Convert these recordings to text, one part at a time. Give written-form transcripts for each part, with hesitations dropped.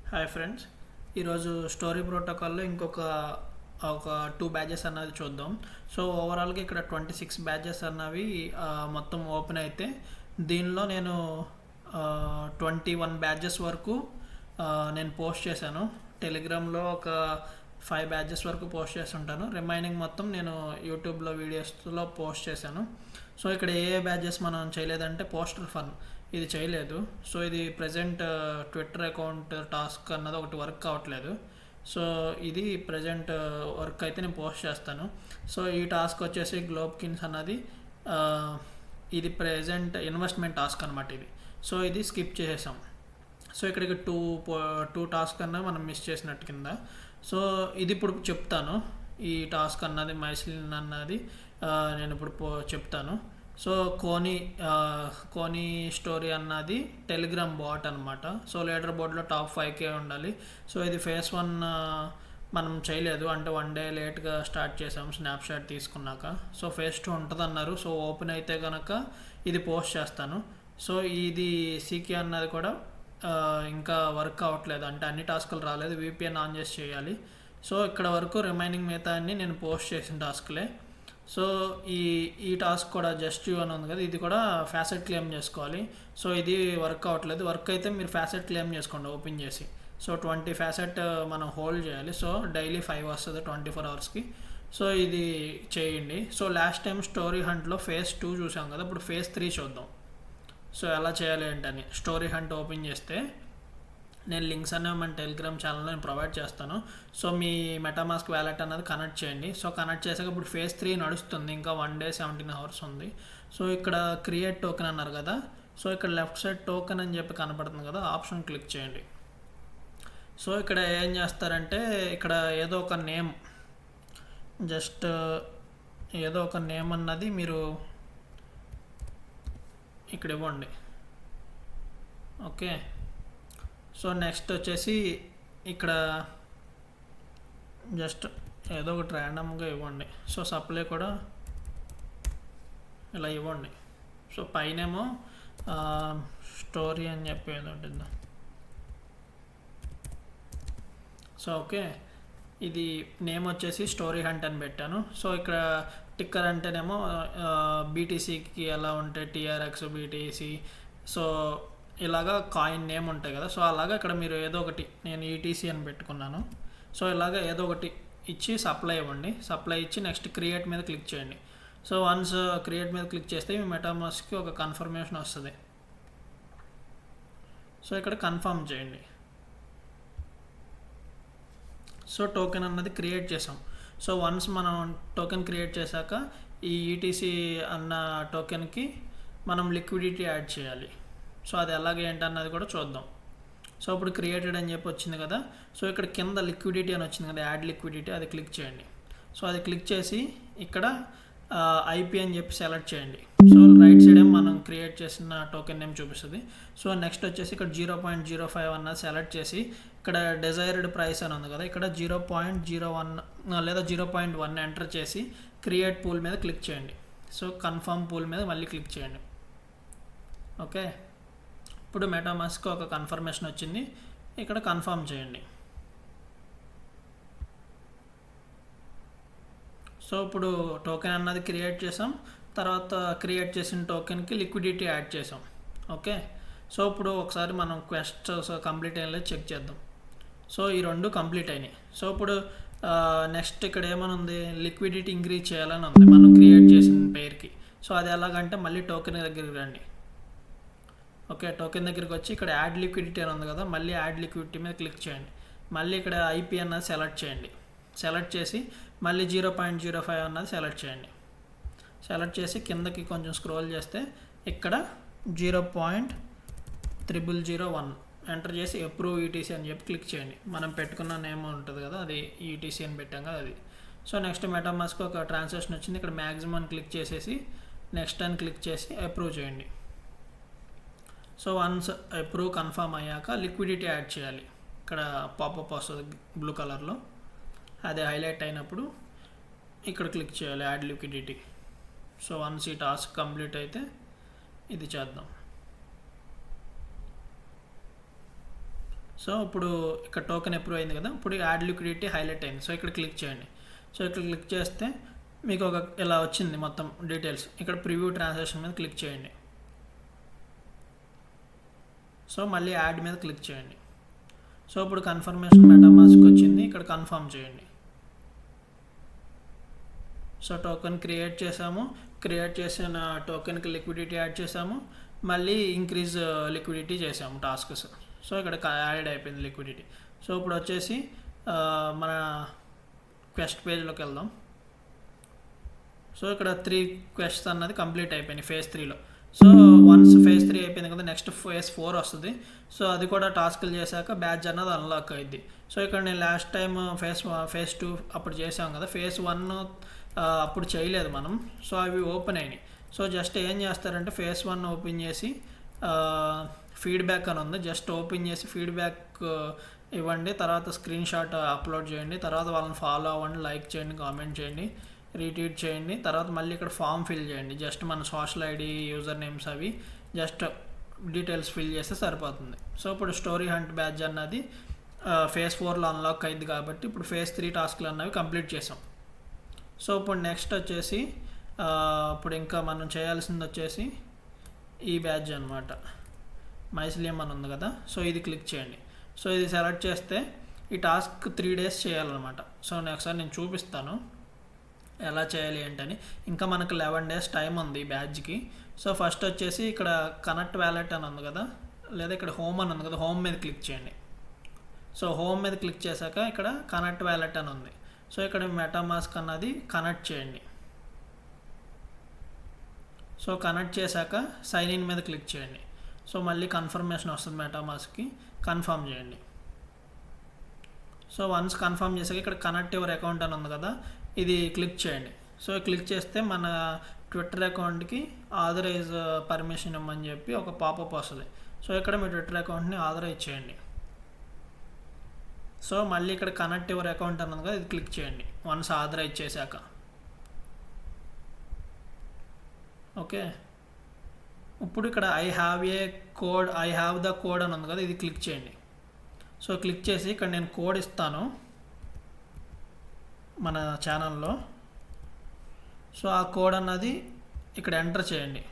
Hi friends, ఈరోజు story ప్రోటోకాల్లో ఒక 2 బ్యాచెస్ అన్నది చూద్దాం. సో ఓవరాల్గా ఇక్కడ 26 బ్యాచెస్ అన్నవి మొత్తం ఓపెన్ అయితే దీనిలో నేను 21 బ్యాచెస్ వరకు నేను పోస్ట్ చేశాను. టెలిగ్రామ్లో ఒక 5 బ్యాచెస్ వరకు పోస్ట్ చేస్తుంటాను. రిమైనింగ్ మొత్తం నేను యూట్యూబ్లో వీడియోస్లో పోస్ట్ చేశాను. సో ఇక్కడ ఏ బ్యాచెస్ మనం చేయలేదంటే పోస్టర్ ఫన్ ఇది చేయలేదు. సో ఇది ప్రజెంట్ ట్విట్టర్ అకౌంట్ టాస్క్ అన్నది ఒకటి వర్క్ కావట్లేదు. సో ఇది ప్రజెంట్ వర్క్ అయితే నేను పోస్ట్ చేస్తాను. సో ఈ టాస్క్ వచ్చేసి గ్లోబ్కిన్స్ అన్నది ఇది ప్రజెంట్ ఇన్వెస్ట్మెంట్ టాస్క్ అనమాట ఇది. సో ఇది స్కిప్ చేసేసాం. సో ఇక్కడికి టూ టాస్క్ అన్నా మనం మిస్ చేసినట్టు కింద. సో ఇది ఇప్పుడు చెప్తాను. ఈ టాస్క్ అన్నది మైస్లిన్ అన్నది నేను ఇప్పుడు చెప్తాను. సో కోనీ స్టోరీ అన్నది టెలిగ్రామ్ బాట్ అనమాట. సో లీడర్ బోర్డ్లో టాప్ 5K ఉండాలి. సో ఇది ఫేస్ 1 మనం చేయలేదు, అంటే 1 డే లేట్గా స్టార్ట్ చేసాం స్నాప్షాట్ తీసుకున్నాక. సో ఫేస్ 2 ఉంటుంది అన్నారు. సో ఓపెన్ అయితే కనుక ఇది పోస్ట్ చేస్తాను. సో ఇది సీకే అన్నది కూడా ఇంకా వర్క్ అవ్వట్లేదు, అంటే అన్ని టాస్కులు రాలేదు. VPN ఆన్ చేసి చేయాలి. సో ఇక్కడ వరకు రిమైనింగ్ మిగతా అన్ని నేను పోస్ట్ చేసిన టాస్క్లే. సో ఈ టాస్క్ కూడా జస్ట్ యూ అని ఉంది కదా, ఇది కూడా ఫ్యాసెట్ క్లెయిమ్ చేసుకోవాలి. సో ఇది వర్క్ అవ్వట్లేదు. వర్క్ అయితే మీరు ఫ్యాసెట్ క్లెయిమ్ చేసుకోండి ఓపెన్ చేసి. సో 20 ఫ్యాసెట్ మనం హోల్డ్ చేయాలి. సో డైలీ 5 వస్తుంది 24 అవర్స్కి. సో ఇది చేయండి. సో లాస్ట్ టైం స్టోరీ హంట్లో ఫేస్ 2 చూసాం కదా, ఇప్పుడు ఫేస్ 3 చూద్దాం. సో ఎలా చేయాలి ఏంటని స్టోరీ హంట్ ఓపెన్ చేస్తే నేను లింక్స్ అనేవి మన టెలిగ్రామ్ ఛానల్లో నేను ప్రొవైడ్ చేస్తాను. సో మీ మెటామాస్క్ వ్యాలెట్ అన్నది కనెక్ట్ చేయండి. సో కనెక్ట్ చేసాక ఇప్పుడు ఫేస్ 3 నడుస్తుంది, ఇంకా 1 డే 17 అవర్స్ ఉంది. సో ఇక్కడ క్రియేట్ టోకెన్ అన్నారు కదా, సో ఇక్కడ లెఫ్ట్ సైడ్ టోకెన్ అని చెప్పి కనపడుతుంది కదా, ఆప్షన్ క్లిక్ చేయండి. సో ఇక్కడ ఏం చేస్తారంటే ఇక్కడ ఏదో ఒక నేమ్, జస్ట్ ఏదో ఒక నేమ్ అన్నది మీరు ఇక్కడ ఇవ్వండి. ఓకే. సో నెక్స్ట్ వచ్చేసి ఇక్కడ జస్ట్ ఏదో ఒకటి ర్యాండమ్గా ఇవ్వండి. సో సప్లై కూడా ఇలా ఇవ్వండి. సో పైనేమో స్టోరీ అని చెప్పి ఏదో ఉంటుంది. సో ఓకే, ఇది నేమ్ వచ్చేసి స్టోరీ హంట్ అని పెట్టాను. సో ఇక్కడ టిక్కర్ అంటేనేమో BTCకి ఎలా ఉంటాయి, TRX BTC. సో ఇలాగా కాయిన్ నేమ్ ఉంటాయి కదా, సో అలాగా ఇక్కడ మీరు ఏదో ఒకటి, నేను ETC అని పెట్టుకున్నాను. సో ఇలాగ ఏదో ఒకటి ఇచ్చి సప్లై ఇవ్వండి. సప్లై ఇచ్చి నెక్స్ట్ క్రియేట్ మీద క్లిక్ చేయండి. సో వన్స్ క్రియేట్ మీద క్లిక్ చేస్తే మీ మెటామాస్క్కి ఒక కన్ఫర్మేషన్ వస్తుంది. సో ఇక్కడ కన్ఫర్మ్ చేయండి. సో టోకెన్ అన్నది క్రియేట్ చేసాం. సో వన్స్ మనం టోకెన్ క్రియేట్ చేశాక ఈ ETC అన్న టోకెన్కి మనం లిక్విడిటీ యాడ్ చేయాలి. సో అది ఎలాగే ఏంటన్నది కూడా చూద్దాం. సో ఇప్పుడు క్రియేటెడ్ అని చెప్పి వచ్చింది కదా, సో ఇక్కడ కింద లిక్విడిటీ అని వచ్చింది కదా, యాడ్ లిక్విడిటీ, అది క్లిక్ చేయండి. సో అది క్లిక్ చేసి ఇక్కడ IP అని చెప్పి సెలెక్ట్ చేయండి. సో రైట్ సైడ్ ఏమో మనం క్రియేట్ చేసిన టోకెన్ నేమ్ చూపిస్తుంది. సో నెక్స్ట్ వచ్చేసి ఇక్కడ 0.05 అన్నది సెలెక్ట్ చేసి ఇక్కడ డిజైర్డ్ ప్రైస్ అని ఉంది కదా, ఇక్కడ 0.01 లేదా 0.1 ఎంటర్ చేసి క్రియేట్ పూల్ మీద క్లిక్ చేయండి. సో కన్ఫర్మ్ పూల్ మీద మళ్ళీ క్లిక్ చేయండి. ఓకే, ఇప్పుడు మెటామాస్క్ ఒక కన్ఫర్మేషన్ వచ్చింది, ఇక్కడ కన్ఫర్మ్ చేయండి. సో ఇప్పుడు టోకెన్ అన్నది క్రియేట్ చేసాం, తర్వాత క్రియేట్ చేసిన టోకెన్కి లిక్విడిటీ యాడ్ చేసాం. ఓకే, సో ఇప్పుడు ఒకసారి మనం క్వెస్ట్ కంప్లీట్ అయ్యేలా చెక్ చేద్దాం. సో ఈ 2 కంప్లీట్ అయినాయి. సో ఇప్పుడు నెక్స్ట్ ఇక్కడ ఏమని ఉంది, లిక్విడిటీ ఇంక్రీజ్ చేయాలని ఉంది మనం క్రియేట్ చేసిన పేరుకి. సో అది ఎలాగంటే మళ్ళీ టోకెన్ దగ్గరికి రండి. ఓకే, టోకెన్ దగ్గరికి వచ్చి ఇక్కడ యాడ్ లిక్విడిటీ అని ఉంది కదా, మళ్ళీ యాడ్ లిక్విడిటీ మీద క్లిక్ చేయండి. మళ్ళీ ఇక్కడ IP అన్నది సెలెక్ట్ చేయండి. సెలెక్ట్ చేసి మళ్ళీ 0.05 అన్నది సెలెక్ట్ చేయండి. సెలెక్ట్ చేసి కిందకి కొంచెం స్క్రోల్ చేస్తే ఇక్కడ 0.0001 ఎంటర్ చేసి అప్రూవ్ ETC అని చెప్పి క్లిక్ చేయండి. మనం పెట్టుకున్న నేమ్ ఉంటుంది కదా, అది ETC అని పెట్టాం కదా అది. సో నెక్స్ట్ మెటామాస్క్ ఒక ట్రాన్సాక్షన్ వచ్చింది, ఇక్కడ మ్యాక్సిమం క్లిక్ చేసేసి నెక్స్ట్ అని క్లిక్ చేసి అప్రూవ్ చేయండి. సో వన్స్ అప్రూవ్ కన్ఫర్మ్ అయ్యాక లిక్విడిటీ యాడ్ చేయాలి. ఇక్కడ పాపప్ వస్తుంది బ్లూ కలర్లో, అది హైలైట్ అయినప్పుడు ఇక్కడ క్లిక్ చేయాలి యాడ్ లిక్విడిటీ. సో వన్స్ ఈ టాస్క్ కంప్లీట్ అయితే ఇది చేద్దాం. సో ఇప్పుడు ఇక్కడ టోకెన్ అప్రూవ్ అయింది కదా, ఇప్పుడు యాడ్ లిక్విడిటీ హైలైట్ అయింది. సో ఇక్కడ క్లిక్ చేయండి. సో ఇక్కడ క్లిక్ చేస్తే మీకు ఒక ఇలా వచ్చింది మొత్తం డీటెయిల్స్. ఇక్కడ ప్రివ్యూ ట్రాన్సాక్షన్ మీద క్లిక్ చేయండి. సో మళ్ళీ యాడ్ మీద క్లిక్ చేయండి. సో ఇప్పుడు కన్ఫర్మేషన్ మెటామాస్క్ వచ్చింది, ఇక్కడ కన్ఫర్మ్ చేయండి. సో టోకెన్ క్రియేట్ చేసాము, క్రియేట్ చేసిన టోకెన్కి లిక్విడిటీ యాడ్ చేసాము, మళ్ళీ ఇంక్రీజ్ లిక్విడిటీ చేసాము టాస్క్స్. సో ఇక్కడ యాడ్ అయిపోయింది లిక్విడిటీ. సో ఇప్పుడు వచ్చేసి మన క్వెస్ట్ పేజ్లోకి వెళ్దాం. సో ఇక్కడ 3 క్వెస్ట్స్ అన్నది కంప్లీట్ అయిపోయినాయి ఫేజ్ 3లో. సో వన్స్ ఫేజ్ 3 అయిపోయింది కదా, నెక్స్ట్ ఫేజ్ 4 వస్తుంది. సో అది కూడా టాస్క్లు చేశాక బ్యాడ్జ్ అన్నది అన్లాక్ అయింది. సో ఇక్కడ నేను లాస్ట్ టైం ఫేజ్ 2 అప్పుడు చేసాం కదా, ఫేజ్ 1 అప్పుడు చేయలేదు మనం. సో అవి ఓపెన్ అయినాయి. సో జస్ట్ ఏం చేస్తారంటే ఫేజ్ 1 ఓపెన్ చేసి ఫీడ్బ్యాక్ అని ఉంది, జస్ట్ ఓపెన్ చేసి ఫీడ్బ్యాక్ ఇవ్వండి, తర్వాత స్క్రీన్ షాట్ అప్లోడ్ చేయండి, తర్వాత వాళ్ళని ఫాలో అవ్వండి, లైక్ చేయండి, కామెంట్ చేయండి, రీట్వీట్ చేయండి, తర్వాత మళ్ళీ ఇక్కడ ఫామ్ ఫిల్ చేయండి. జస్ట్ మన సోషల్ ఐడి, యూజర్ నేమ్స్ అవి జస్ట్ డీటెయిల్స్ ఫిల్ చేస్తే సరిపోతుంది. సో ఇప్పుడు స్టోరీ హంట్ బ్యాడ్జ్ అన్నది ఫేజ్ 4లో అన్లాక్ అయింది కాబట్టి ఇప్పుడు ఫేజ్ 3 టాస్క్లు అన్నవి కంప్లీట్ చేసాం. సో ఇప్పుడు నెక్స్ట్ వచ్చేసి ఇప్పుడు ఇంకా మనం చేయాల్సింది వచ్చేసి ఈ బ్యాడ్జ్ అనమాట, మైసిలియం అని ఉంది కదా. సో ఇది క్లిక్ చేయండి. సో ఇది సెలెక్ట్ చేస్తే ఈ టాస్క్ 3 days చేయాలన్నమాట. సో ఒకసారి నేను చూపిస్తాను ఎలా చేయాలి ఏంటని. ఇంకా మనకు 11 days టైం ఉంది ఈ బ్యాడ్జ్కి. సో ఫస్ట్ వచ్చేసి ఇక్కడ కనెక్ట్ వ్యాలెట్ అని ఉంది కదా, లేదా ఇక్కడ హోమ్ అని ఉంది కదా, హోమ్ మీద క్లిక్ చేయండి. సో హోమ్ మీద క్లిక్ చేశాక ఇక్కడ కనెక్ట్ వ్యాలెట్ అని ఉంది. సో ఇక్కడ మెటామాస్క్ అన్నది కనెక్ట్ చేయండి. సో కనెక్ట్ చేశాక సైన్ ఇన్ మీద క్లిక్ చేయండి. సో మళ్ళీ కన్ఫర్మేషన్ వస్తుంది మెటామాస్క్కి, కన్ఫర్మ్ చేయండి. సో వన్స్ కన్ఫర్మ్ చేశాక ఇక్కడ కనెక్ట్ యువర్ అకౌంట్ అని ఉంది కదా, ఇది క్లిక్ చేయండి. సో క్లిక్ చేస్తే మన ట్విట్టర్ అకౌంట్కి ఆథరైజ్ పర్మిషన్ ఇవ్వమని చెప్పి ఒక పాపప్ వస్తుంది. సో ఇక్కడ మీ ట్విట్టర్ అకౌంట్ని ఆథరైజ్ చేయండి. సో మళ్ళీ ఇక్కడ కనెక్ట్ యువర్ అకౌంట్ అన్నది కదా, ఇది క్లిక్ చేయండి వన్స్ ఆథరైజ్ చేశాక. ఓకే, ఇప్పుడు ఇక్కడ ఐ హ్యావ్ ద కోడ్ అని ఉంది కదా, ఇది క్లిక్ చేయండి. సో క్లిక్ చేసి ఇక్కడ నేను కోడ్ ఇస్తాను మన ఛానల్లో. సో ఆ కోడ్ అన్నది ఇక్కడ ఎంటర్ చేయండి.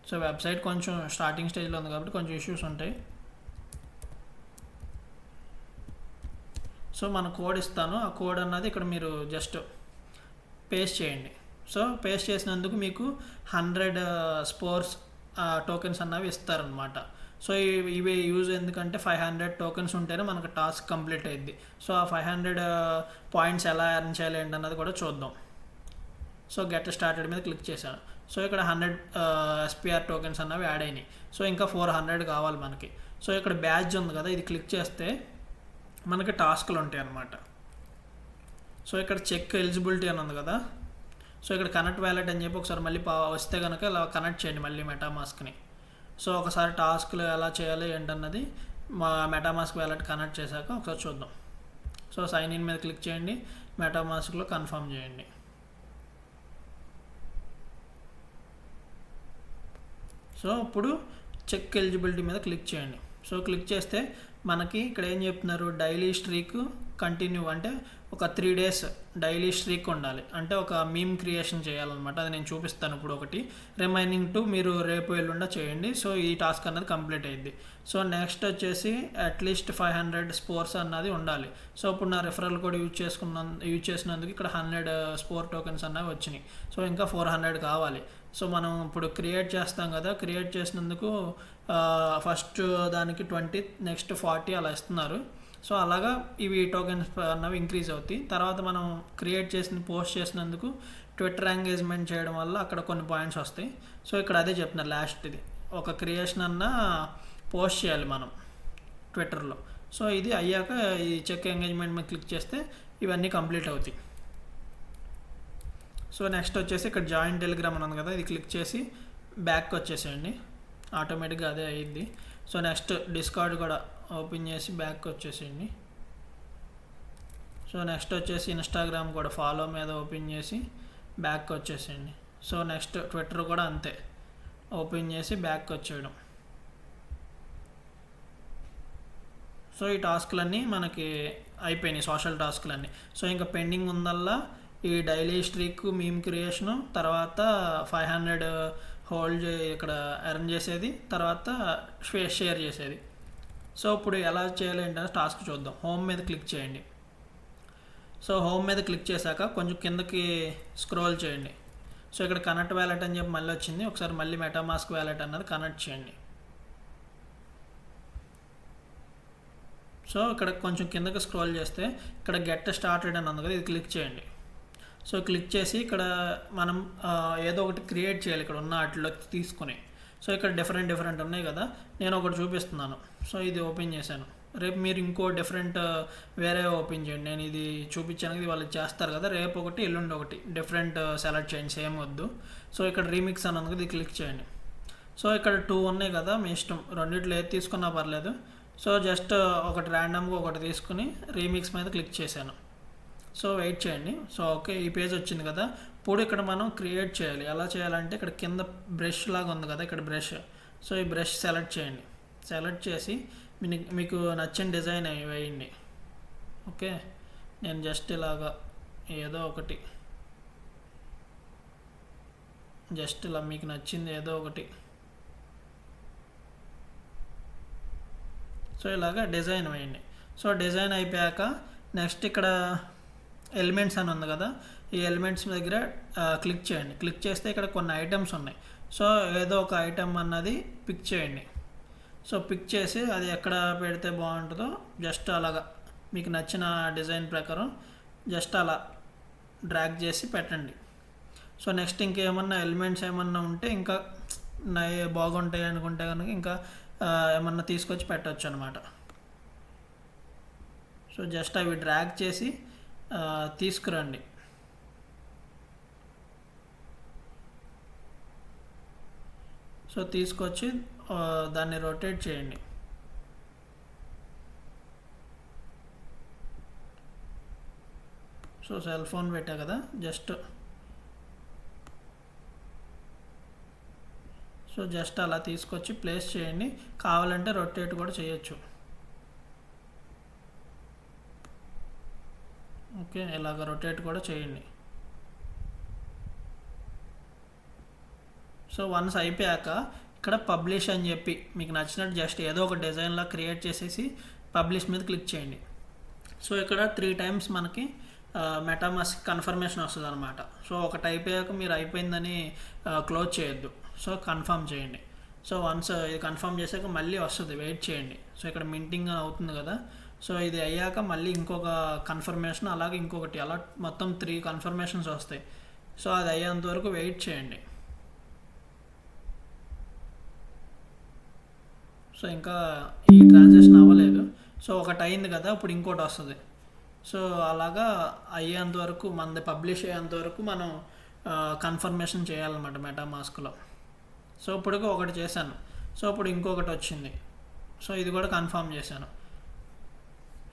సో వెబ్సైట్ కొంచెం స్టార్టింగ్ స్టేజ్లో ఉంది కాబట్టి కొంచెం ఇష్యూస్ ఉంటాయి. సో మన కోడ్ ఇస్తాను, ఆ కోడ్ అన్నది ఇక్కడ మీరు జస్ట్ పేస్ట్ చేయండి. సో పేస్ట్ చేసినందుకు మీకు 100 స్పోర్స్ టోకెన్స్ అన్నవి ఇస్తారనమాట. సో ఇవి యూజ్ ఎందుకంటే 500 టోకెన్స్ ఉంటేనే మనకు టాస్క్ కంప్లీట్ అయ్యిద్ది. సో ఆ 500 పాయింట్స్ ఎలా ఎర్న్ చేయాలి ఏంటన్నది కూడా చూద్దాం. సో గెట్ స్టార్టెడ్ మీద క్లిక్ చేశాను. సో ఇక్కడ 100 SPR టోకెన్స్ అన్నవి యాడ్ అయినాయి. సో ఇంకా 400 కావాలి మనకి. సో ఇక్కడ బ్యాడ్జ్ ఉంది కదా, ఇది క్లిక్ చేస్తే మనకి టాస్క్లు ఉంటాయి అన్నమాట. సో ఇక్కడ చెక్ ఎలిజిబిలిటీ అని ఉంది కదా, సో ఇక్కడ కనెక్ట్ వ్యాలెట్ అని చెప్పి ఒకసారి మళ్ళీ వస్తే కనుక ఇలా కనెక్ట్ చేయండి మళ్ళీ మెటామాస్క్ని. సో ఒకసారి టాస్క్లు ఎలా చేయాలి ఏంటన్నది మా మెటామాస్క్ వ్యాలెట్ కనెక్ట్ చేశాక ఒకసారి చూద్దాం. సో సైన్ ఇన్ మీద క్లిక్ చేయండి, మెటామాస్క్లో కన్ఫర్మ్ చేయండి. సో ఇప్పుడు చెక్ ఎలిజిబిలిటీ మీద క్లిక్ చేయండి. సో క్లిక్ చేస్తే మనకి ఇక్కడ ఏం చెప్తున్నారు, డైలీ స్ట్రీక్ కంటిన్యూ, అంటే ఒక 3 days డైలీ స్ట్రీక్ ఉండాలి, అంటే ఒక మీమ్ క్రియేషన్ చేయాలన్నమాట. అది నేను చూపిస్తాను ఇప్పుడు ఒకటి. రిమైనింగ్ 2 మీరు రేపు ఎల్లుండా చేయండి. సో ఈ టాస్క్ అన్నది కంప్లీట్ అయ్యింది. సో నెక్స్ట్ వచ్చేసి అట్లీస్ట్ 500 స్పోర్స్ అన్నది ఉండాలి. సో ఇప్పుడు నా రిఫరల్ కోడ్ యూజ్ చేసినందుకు ఇక్కడ 100 స్పోర్ టోకెన్స్ అన్నవి వచ్చినాయి. సో ఇంకా 400 కావాలి. సో మనం ఇప్పుడు క్రియేట్ చేస్తాం కదా, క్రియేట్ చేసినందుకు ఫస్ట్ దానికి 20, నెక్స్ట్ 40 అలా ఇస్తున్నారు. సో అలాగా ఇవి టోకెన్స్ అన్నవి ఇంక్రీజ్ అవుతాయి. తర్వాత మనం పోస్ట్ చేసినందుకు ట్విట్టర్ ఎంగేజ్మెంట్ చేయడం వల్ల అక్కడ కొన్ని పాయింట్స్ వస్తాయి. సో ఇక్కడ అదే చెప్తున్నారు లాస్ట్, ఇది ఒక క్రియేషన్ అన్న పోస్ట్ చేయాలి మనం ట్విట్టర్లో. సో ఇది అయ్యాక ఈ చెక్ ఎంగేజ్మెంట్ మీద క్లిక్ చేస్తే ఇవన్నీ కంప్లీట్ అవుతాయి. సో నెక్స్ట్ వచ్చేసి ఇక్కడ జాయిన్ టెలిగ్రామ్ అని ఉంది కదా, ఇది క్లిక్ చేసి బ్యాక్ వచ్చేసేయండి, ఆటోమేటిక్గా అదే అయ్యిద్ది. సో నెక్స్ట్ డిస్కార్డ్ కూడా ఓపెన్ చేసి బ్యాక్ వచ్చేసేయండి. సో నెక్స్ట్ వచ్చేసి ఇన్స్టాగ్రామ్ కూడా ఫాలో మీద ఓపెన్ చేసి బ్యాక్ వచ్చేసేయండి. సో నెక్స్ట్ ట్విట్టర్ కూడా అంతే, ఓపెన్ చేసి బ్యాక్ వచ్చేయడం. సో ఈ టాస్క్లన్నీ మనకి అయిపోయినాయి, సోషల్ టాస్క్లన్నీ. సో ఇంకా పెండింగ్ ఉందల్లా ఈ డైలీ స్ట్రీక్, మీమ్ క్రియేషను, తర్వాత 500 హోల్డ్ ఇక్కడ ఎర్న్ చేసేది, తర్వాత షేర్ చేసేది. సో ఇప్పుడు ఎలా చేయాలి ఏంటంటే టాస్క్ చూద్దాం. హోమ్ మీద క్లిక్ చేయండి. సో హోమ్ మీద క్లిక్ చేశాక కొంచెం కిందకి స్క్రోల్ చేయండి. సో ఇక్కడ కనెక్ట్ వ్యాలెట్ అని చెప్పి మళ్ళీ వచ్చింది. ఒకసారి మళ్ళీ మెటామాస్క్ వ్యాలెట్ అన్నది కనెక్ట్ చేయండి. సో ఇక్కడ కొంచెం కిందకి స్క్రోల్ చేస్తే ఇక్కడ గెట్ స్టార్టెడ్ అని ఉంది కదా, ఇది క్లిక్ చేయండి. సో క్లిక్ చేసి ఇక్కడ మనం ఏదో ఒకటి క్రియేట్ చేయాలి ఇక్కడ ఉన్న వాటిలో తీసుకుని. సో ఇక్కడ డిఫరెంట్ ఉన్నాయి కదా, నేను ఒకటి చూపిస్తున్నాను. సో ఇది ఓపెన్ చేశాను. రేపు మీరు ఇంకో డిఫరెంట్ వేరే ఓపెన్ చేయండి. నేను ఇది చూపించాను, ఇది వాళ్ళు చేస్తారు కదా, రేపు ఒకటి ఎల్లుండి ఒకటి డిఫరెంట్ సెలెక్ట్ చేయండి, సేమ్ వద్దు. సో ఇక్కడ రీమిక్స్ అని ఉంది కదా, ఇది క్లిక్ చేయండి. సో ఇక్కడ 2 ఉన్నాయి కదా, మీ ఇష్టం, రెండిట్లో ఏది తీసుకున్నా పర్లేదు. సో జస్ట్ ఒకటి ర్యాండమ్గా ఒకటి తీసుకుని రీమిక్స్ మీద క్లిక్ చేశాను. సో వెయిట్ చేయండి. సో ఓకే, ఈ పేజ్ వచ్చింది కదా. ఇప్పుడు ఇక్కడ మనం క్రియేట్ చేయాలి. ఎలా చేయాలంటే ఇక్కడ కింద బ్రష్ లాగా ఉంది కదా, ఇక్కడ బ్రష్. సో ఈ బ్రష్ సెలెక్ట్ చేయండి. సెలెక్ట్ చేసి మీకు నచ్చిన డిజైన్ వేయండి. ఓకే, నేను జస్ట్ ఇలాగా ఏదో ఒకటి, జస్ట్ ఇలా మీకు నచ్చింది ఏదో ఒకటి. సో ఇలాగా డిజైన్ వేయండి. సో డిజైన్ అయిపోయాక నెక్స్ట్ ఇక్కడ ఎలిమెంట్స్ అని ఉంది కదా, ఈ ఎలిమెంట్స్ దగ్గర క్లిక్ చేయండి. క్లిక్ చేస్తే ఇక్కడ కొన్ని ఐటమ్స్ ఉన్నాయి. సో ఏదో ఒక ఐటమ్ అన్నది పిక్ చేయండి. సో పిక్ చేసి అది ఎక్కడ పెడితే బాగుంటుందో జస్ట్ అలాగా మీకు నచ్చిన డిజైన్ ప్రకారం జస్ట్ అలా డ్రాగ్ చేసి పెట్టండి. సో నెక్స్ట్ ఇంకేమన్నా ఎలిమెంట్స్ ఏమన్నా ఉంటే ఇంకా బాగుంటాయి అనుకుంటే కనుక ఇంకా ఏమన్నా తీసుకొచ్చి పెట్టవచ్చు అనమాట. సో జస్ట్ అవి డ్రాగ్ చేసి తీసుకురండి. సో తీసుకొచ్చి దాన్ని రొటేట్ చేయండి. సో సెల్ ఫోన్ పెట్టా కదా, జస్ట్ సో జస్ట్ అలా తీసుకొచ్చి ప్లేస్ చేయండి. కావాలంటే రొటేట్ కూడా చేయొచ్చు. ఓకే, ఇలాగ రొటేట్ కూడా చేయండి. సో వన్స్ అయిపోయాక ఇక్కడ పబ్లిష్ అని చెప్పి మీకు నచ్చినట్టు జస్ట్ ఏదో ఒక డిజైన్లా క్రియేట్ చేసేసి పబ్లిష్ మీద క్లిక్ చేయండి. సో ఇక్కడ 3 times మనకి మెటామాస్క్ కన్ఫర్మేషన్ వస్తుంది అనమాట. సో ఒకటి అయిపోయాక మీరు అయిపోయిందని క్లోజ్ చేయొద్దు. సో కన్ఫర్మ్ చేయండి. సో వన్స్ ఇది కన్ఫర్మ్ చేశాక మళ్ళీ వస్తుంది, వెయిట్ చేయండి. సో ఇక్కడ మింటింగ్ అవుతుంది కదా, సో ఇది అయ్యాక మళ్ళీ ఇంకొక కన్ఫర్మేషన్, అలాగే ఇంకొకటి, అలా మొత్తం 3 కన్ఫర్మేషన్స్ వస్తాయి. సో అది అయ్యేంత వరకు వెయిట్ చేయండి. సో ఇంకా ఈ ట్రాన్సాక్షన్ అవ్వలేదు. సో ఒకటి అయింది కదా, ఇప్పుడు ఇంకోటి వస్తుంది. సో అలాగా అయ్యేంత వరకు, మనది పబ్లిష్ అయ్యేంత వరకు మనం కన్ఫర్మేషన్ చేయాలన్నమాట మెటామాస్క్లో. సో ఇప్పుడు ఒకటి చేశాను. సో ఇప్పుడు ఇంకొకటి వచ్చింది. సో ఇది కూడా కన్ఫర్మ్ చేశాను.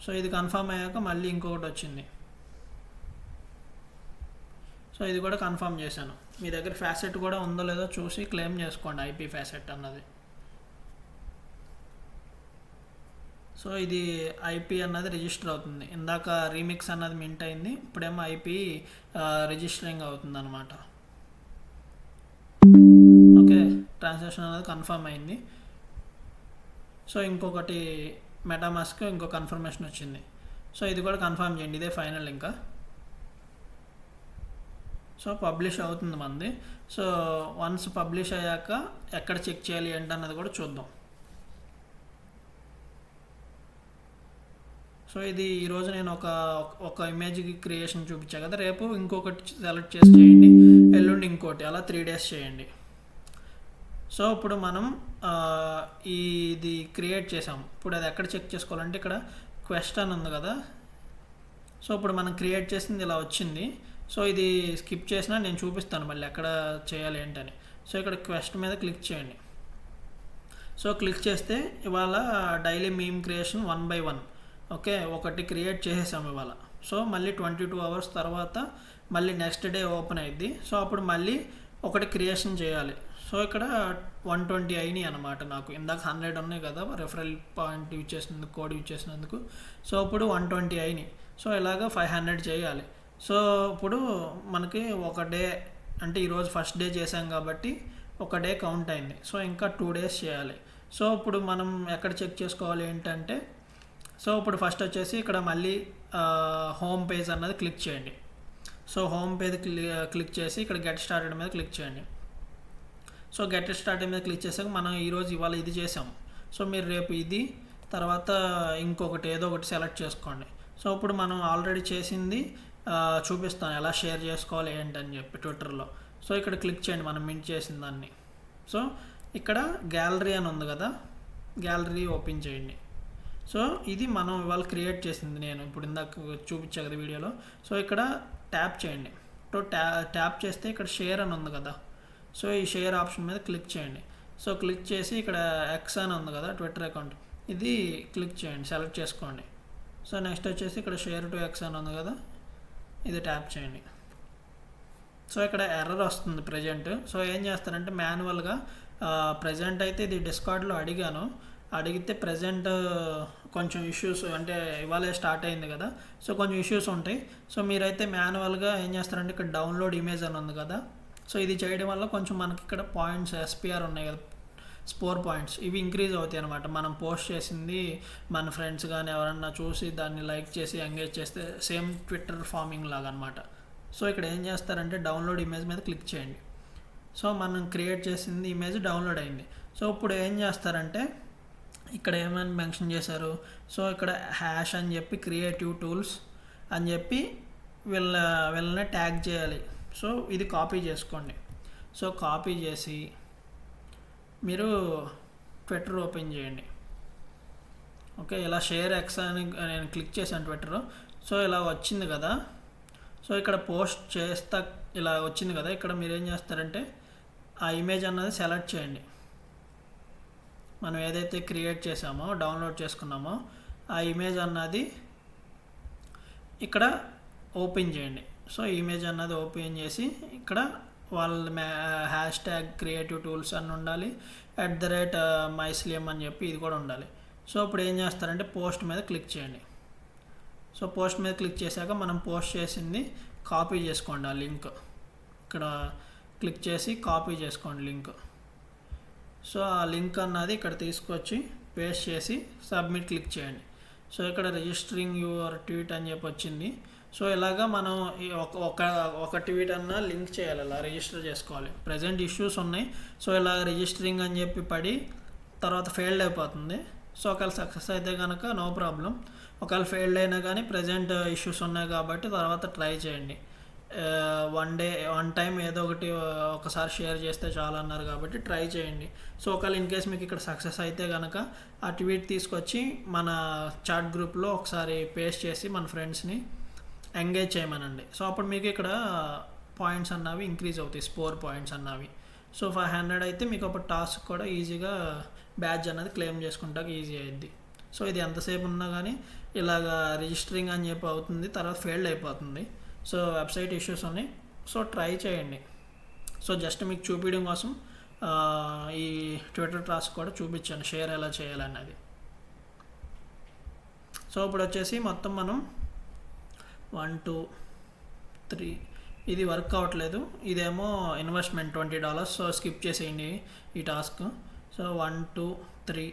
సో ఇది కన్ఫర్మ్ అయ్యాక మళ్ళీ ఇంకొకటి వచ్చింది. సో ఇది కూడా కన్ఫర్మ్ చేశాను. మీ దగ్గర ఫ్యాసెట్ కూడా ఉందో లేదో చూసి క్లెయిమ్ చేసుకోండి, ఐపీ ఫ్యాసెట్ అన్నది. సో ఇది ఐపీ అన్నది రిజిస్టర్ అవుతుంది. ఇందాక రీమిక్స్ అన్నది మింట్ అయింది, ఇప్పుడేమో ఐపీ రిజిస్టరింగ్ అవుతుంది అనమాట. ఓకే, ట్రాన్సాక్షన్ అనేది కన్ఫర్మ్ అయింది. సో ఇంకొకటి మెటామాస్క్ ఇంకో కన్ఫర్మేషన్ వచ్చింది. సో ఇది కూడా కన్ఫర్మ్ చేయండి, ఇదే ఫైనల్ ఇంకా. సో పబ్లిష్ అవుతుంది మనది. సో వన్స్ పబ్లిష్ అయ్యాక ఎక్కడ చెక్ చేయాలి ఏంటన్నది కూడా చూద్దాం. సో ఇది ఈరోజు నేను ఒక ఇమేజ్ క్రియేషన్ చూపించా కదా, రేపు ఇంకొకటి సెలెక్ట్ చేసి చేయండి, ఎల్లుండి ఇంకోటి, అలా 3 days చేయండి. సో ఇప్పుడు మనం ఇది క్రియేట్ చేసాం. ఇప్పుడు అది ఎక్కడ చెక్ చేసుకోవాలంటే ఇక్కడ క్వశ్చన్ ఉంది కదా. సో ఇప్పుడు మనం క్రియేట్ చేసింది ఇలా వచ్చింది. సో ఇది స్కిప్ చేసినా నేను చూపిస్తాను మళ్ళీ ఎక్కడ చేయాలి ఏంటని. సో ఇక్కడ క్వశ్చన్ మీద క్లిక్ చేయండి. సో క్లిక్ చేస్తే ఇవాళ daily meme creation 1 by 1, okay, ఒకటి క్రియేట్ చేసేసాము ఇవాళ. సో మళ్ళీ 22 hours తర్వాత మళ్ళీ నెక్స్ట్ డే ఓపెన్ అయ్యిద్ది. సో అప్పుడు మళ్ళీ ఒకటి క్రియేషన్ చేయాలి. సో ఇక్కడ 120 అయినాయి అనమాట. నాకు ఇందాక 100 ఉన్నాయి కదా రెఫరల్ పాయింట్ యూజ్ చేసినందుకు, కోడ్ యూజ్ చేసినందుకు. సో ఇప్పుడు 120 అయినాయి. సో ఇలాగ 500 చేయాలి. సో ఇప్పుడు మనకి ఒక డే అంటే ఈరోజు ఫస్ట్ డే చేసాం కాబట్టి ఒక డే కౌంట్ అయింది. సో ఇంకా 2 డేస్ చేయాలి. సో ఇప్పుడు మనం ఎక్కడ చెక్ చేసుకోవాలి ఏంటంటే, సో ఇప్పుడు ఫస్ట్ వచ్చేసి ఇక్కడ మళ్ళీ హోమ్ పేజ్ అన్నది క్లిక్ చేయండి. సో హోమ్ పేజ్ క్లిక్ చేసి ఇక్కడ గెట్ స్టార్టెడ్ మీద క్లిక్ చేయండి. సో గెట్ స్టార్టెడ్ మీద క్లిక్ చేసాక మనం ఇవాళ ఇది చేసాం. సో మీరు రేపు ఇది, తర్వాత ఇంకొకటి ఏదో ఒకటి సెలెక్ట్ చేసుకోండి. సో ఇప్పుడు మనం ఆల్రెడీ చేసింది చూపిస్తాను ఎలా షేర్ చేసుకోవాలి ఏంటని చెప్పి ట్విట్టర్లో. సో ఇక్కడ క్లిక్ చేయండి మనం మింట్ చేసిన దాన్ని. సో ఇక్కడ గ్యాలరీ అని ఉంది కదా, గ్యాలరీ ఓపెన్ చేయండి. సో ఇది మనం ఇవాళ క్రియేట్ చేసింది, నేను ఇప్పుడు ఇందాక చూపించా కదా వీడియోలో. సో ఇక్కడ ట్యాప్ చేయండి. సో ట్యాప్ చేస్తే ఇక్కడ షేర్ అని ఉంది కదా, సో ఈ షేర్ ఆప్షన్ మీద క్లిక్ చేయండి. సో క్లిక్ చేసి ఇక్కడ ఎక్స్ అని ఉంది కదా ట్విట్టర్ అకౌంట్, ఇది క్లిక్ చేయండి, సెలెక్ట్ చేసుకోండి. సో నెక్స్ట్ వచ్చేసి ఇక్కడ షేర్ టు ఎక్స్ అని ఉంది కదా, ఇది ట్యాప్ చేయండి. సో ఇక్కడ ఎర్రర్ వస్తుంది ప్రజెంట్. సో ఏం చేస్తారంటే మాన్యువల్గా ప్రజెంట్ అయితే ఇది డిస్కార్డ్లో అడిగితే ప్రజెంట్ కొంచెం ఇష్యూస్, అంటే ఇవాళే స్టార్ట్ అయింది కదా, సో కొంచెం ఇష్యూస్ ఉంటాయి. సో మీరైతే మాన్యువల్గా ఏం చేస్తారంటే ఇక్కడ డౌన్లోడ్ ఇమేజ్ అని ఉంది కదా, సో ఇది చేయడం వల్ల కొంచెం మనకి ఇక్కడ పాయింట్స్ SPR ఉన్నాయి కదా, స్పోర్ పాయింట్స్, ఇవి ఇంక్రీజ్ అవుతాయి అనమాట. మనం పోస్ట్ చేసింది మన ఫ్రెండ్స్ కానీ ఎవరన్నా చూసి దాన్ని లైక్ చేసి ఎంగేజ్ చేస్తే సేమ్ ట్విట్టర్ ఫార్మింగ్ లాగా అనమాట. సో ఇక్కడ ఏం చేస్తారంటే డౌన్లోడ్ ఇమేజ్ మీద క్లిక్ చేయండి. సో మనం క్రియేట్ చేసింది ఇమేజ్ డౌన్లోడ్ అయింది. సో ఇప్పుడు ఏం చేస్తారంటే ఇక్కడ ఏమైనా మెన్షన్ చేశారు, సో ఇక్కడ హ్యాష్ అని చెప్పి క్రియేటివ్ టూల్స్ అని చెప్పి వీళ్ళని ట్యాగ్ చేయాలి. సో ఇది కాపీ చేసుకోండి. సో కాపీ చేసి మీరు ట్విట్టర్ ఓపెన్ చేయండి. ఓకే, ఇలా షేర్ ఎక్స్ అని నేను క్లిక్ చేశాను ట్విట్టర్. సో ఇలా వచ్చింది కదా, సో ఇక్కడ పోస్ట్ చేస్తా ఇలా వచ్చింది కదా, ఇక్కడ మీరు ఏం చేస్తారంటే ఆ ఇమేజ్ అన్నది సెలెక్ట్ చేయండి. మనం ఏదైతే క్రియేట్ చేసామో డౌన్లోడ్ చేసుకున్నామో ఆ ఇమేజ్ అన్నది ఇక్కడ ఓపెన్ చేయండి. సో ఇమేజ్ అన్నది ఓపెన్ చేసి ఇక్కడ వాళ్ళ హ్యాష్ ట్యాగ్ క్రియేటివ్ టూల్స్ అని ఉండాలి, @mycelium అని చెప్పి ఇది కూడా ఉండాలి. సో ఇప్పుడు ఏం చేస్తారంటే పోస్ట్ మీద క్లిక్ చేయండి. సో పోస్ట్ మీద క్లిక్ చేశాక మనం పోస్ట్ చేసింది కాపీ చేసుకోండి. ఆ లింక్ ఇక్కడ క్లిక్ చేసి కాపీ చేసుకోండి లింక్. సో ఆ లింక్ అన్నది ఇక్కడ తీసుకొచ్చి పేస్ట్ చేసి సబ్మిట్ క్లిక్ చేయండి. సో ఇక్కడ రిజిస్టరింగ్ యువర్ ట్వీట్ అని చెప్పి వచ్చింది. సో ఇలాగా మనం ఒక ట్వీట్ అన్నా లింక్ చేయాలి, అలా రిజిస్టర్ చేసుకోవాలి. ప్రజెంట్ ఇష్యూస్ ఉన్నాయి. సో ఇలా రిజిస్టరింగ్ అని చెప్పి పడి తర్వాత ఫెయిల్డ్ అయిపోతుంది. సో ఒకవేళ సక్సెస్ అయితే కనుక నో ప్రాబ్లం, ఒకవేళ ఫెయిల్డ్ అయినా కానీ ప్రజెంట్ ఇష్యూస్ ఉన్నాయి కాబట్టి తర్వాత ట్రై చేయండి. వన్ టైం ఏదో ఒకసారి షేర్ చేస్తే చాలా అన్నారు కాబట్టి ట్రై చేయండి. సో ఒకవేళ ఇన్ కేస్ మీకు ఇక్కడ సక్సెస్ అయితే కనుక ఆ ట్వీట్ తీసుకొచ్చి మన చాట్ గ్రూప్లో ఒకసారి పేస్ట్ చేసి మన ఫ్రెండ్స్ని ఎంగేజ్ చేయమనండి. సో అప్పుడు మీకు ఇక్కడ పాయింట్స్ అన్నవి ఇంక్రీజ్ అవుతాయి, స్పోర్ పాయింట్స్ అన్నవి. సో 500 అయితే మీకు ఒక టాస్క్ కూడా ఈజీగా బ్యాడ్జ్ అన్నది క్లెయిమ్ చేసుకుంటాక ఈజీ అయ్యిద్ది. సో ఇది ఎంతసేపు ఉన్నా కానీ ఇలాగా రిజిస్టరింగ్ అని చెప్పి అవుతుంది, తర్వాత ఫెయిల్డ్ అయిపోతుంది. సో వెబ్సైట్ ఇష్యూస్ ఉన్నాయి. సో ట్రై చేయండి. సో జస్ట్ మీకు చూపించడం కోసం ఈ ట్విట్టర్ టాస్క్ కూడా చూపించాను, షేర్ ఎలా చేయాలన్నది. సో ఇప్పుడు వచ్చేసి మొత్తం మనం 1 2 3 ఇది వర్క్ అవ్వట్లేదు, ఇదేమో ఇన్వెస్ట్మెంట్ $20. సో స్కిప్ చేసేయండి ఈ టాస్క్. సో 1 2 3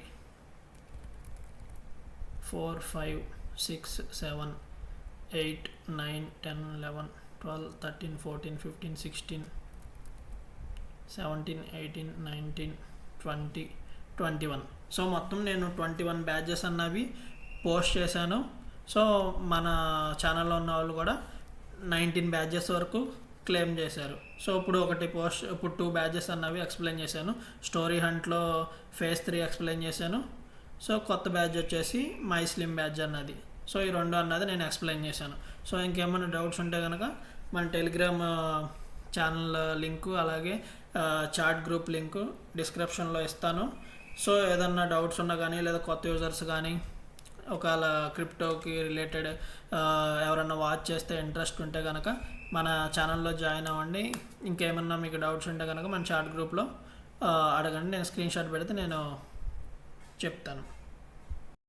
4 5 6 7 8 9 10 11 12 13 14 15 16 17 18 19 20 21. సో మొత్తం నేను 21 బ్యాచెస్ అన్నవి పోస్ట్ చేశాను. సో మన ఛానల్లో ఉన్న వాళ్ళు కూడా 19 బ్యాచెస్ వరకు క్లెయిమ్ చేశారు. సో ఇప్పుడు ఇప్పుడు 2 బ్యాచెస్ అన్నవి ఎక్స్ప్లెయిన్ చేశాను. స్టోరీ హంట్లో ఫేజ్ 3 ఎక్స్ప్లెయిన్ చేశాను. సో కొత్త బ్యాచ్ వచ్చేసి MyCelium బ్యాచ్ అన్నది. సో ఈ 2 అన్నది నేను ఎక్స్ప్లెయిన్ చేశాను. సో ఇంకేమైనా డౌట్స్ ఉంటే కనుక మన టెలిగ్రామ్ ఛానల్ లింకు అలాగే చాట్ గ్రూప్ లింకు డిస్క్రిప్షన్లో ఇస్తాను. సో ఏదన్నా డౌట్స్ ఉన్నా కానీ లేదా కొత్త యూజర్స్ కానీ ఒకవేళ క్రిప్టోకి రిలేటెడ్ ఎవరన్నా వాచ్ చేస్తే ఇంట్రెస్ట్ ఉంటే కనుక మన ఛానల్లో జాయిన్ అవ్వండి. ఇంకేమన్నా మీకు డౌట్స్ ఉంటే కనుక మన చాట్ గ్రూప్లో అడగండి, నేను స్క్రీన్ షాట్ పెడితే నేను చెప్తాను.